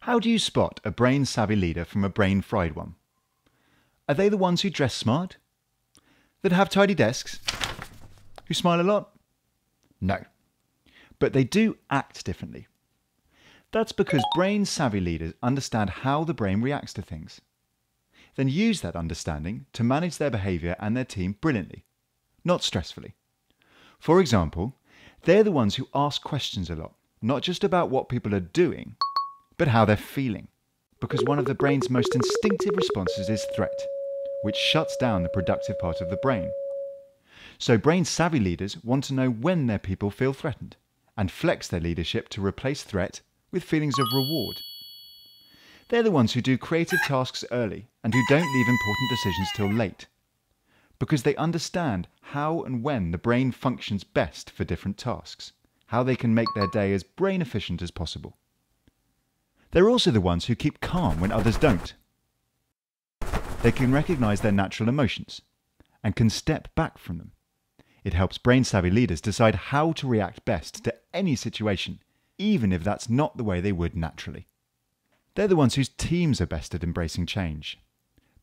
How do you spot a brain-savvy leader from a brain-fried one? Are they the ones who dress smart? That have tidy desks? Who smile a lot? No. But they do act differently. That's because brain-savvy leaders understand how the brain reacts to things, then use that understanding to manage their behaviour and their team brilliantly, not stressfully. For example, they're the ones who ask questions a lot, not just about what people are doing, but how they're feeling, because one of the brain's most instinctive responses is threat, which shuts down the productive part of the brain. So brain-savvy leaders want to know when their people feel threatened, and flex their leadership to replace threat with feelings of reward. They're the ones who do creative tasks early and who don't leave important decisions till late, because they understand how and when the brain functions best for different tasks, how they can make their day as brain efficient as possible. They're also the ones who keep calm when others don't. They can recognize their natural emotions and can step back from them. It helps brain-savvy leaders decide how to react best to any situation, even if that's not the way they would naturally. They're the ones whose teams are best at embracing change.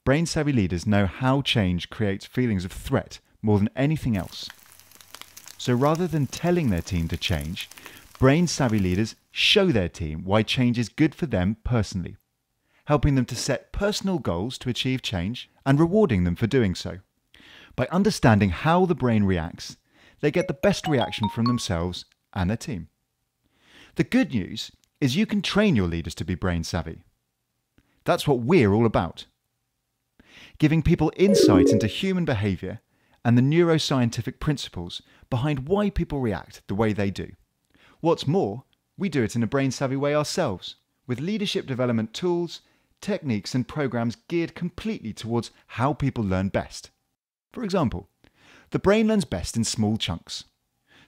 Brain-savvy leaders know how change creates feelings of threat more than anything else. So rather than telling their team to change, brain-savvy leaders show their team why change is good for them personally, helping them to set personal goals to achieve change and rewarding them for doing so. By understanding how the brain reacts, they get the best reaction from themselves and their team. The good news is you can train your leaders to be brain savvy. That's what we're all about. Giving people insight into human behaviour and the neuroscientific principles behind why people react the way they do. What's more, we do it in a brain savvy way ourselves, with leadership development tools, techniques and programs geared completely towards how people learn best. For example, the brain learns best in small chunks.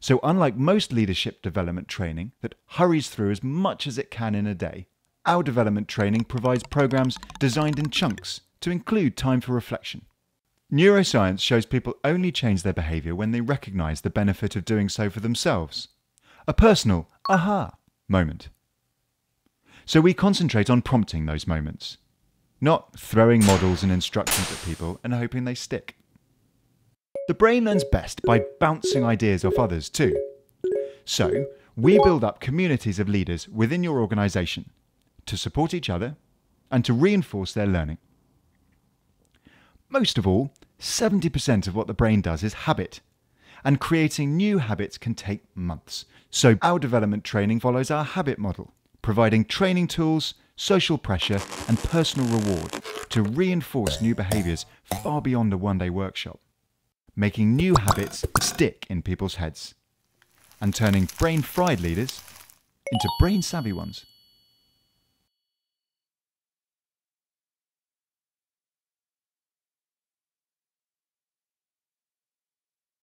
So unlike most leadership development training that hurries through as much as it can in a day, our development training provides programs designed in chunks to include time for reflection. Neuroscience shows people only change their behaviour when they recognise the benefit of doing so for themselves. A personal aha moment. So we concentrate on prompting those moments, not throwing models and instructions at people and hoping they stick. The brain learns best by bouncing ideas off others too. So, we build up communities of leaders within your organisation to support each other and to reinforce their learning. Most of all, 70% of what the brain does is habit, and creating new habits can take months. So our development training follows our habit model, providing training tools, social pressure and personal reward to reinforce new behaviours far beyond a one-day workshop, making new habits stick in people's heads, and turning brain-fried leaders into brain-savvy ones.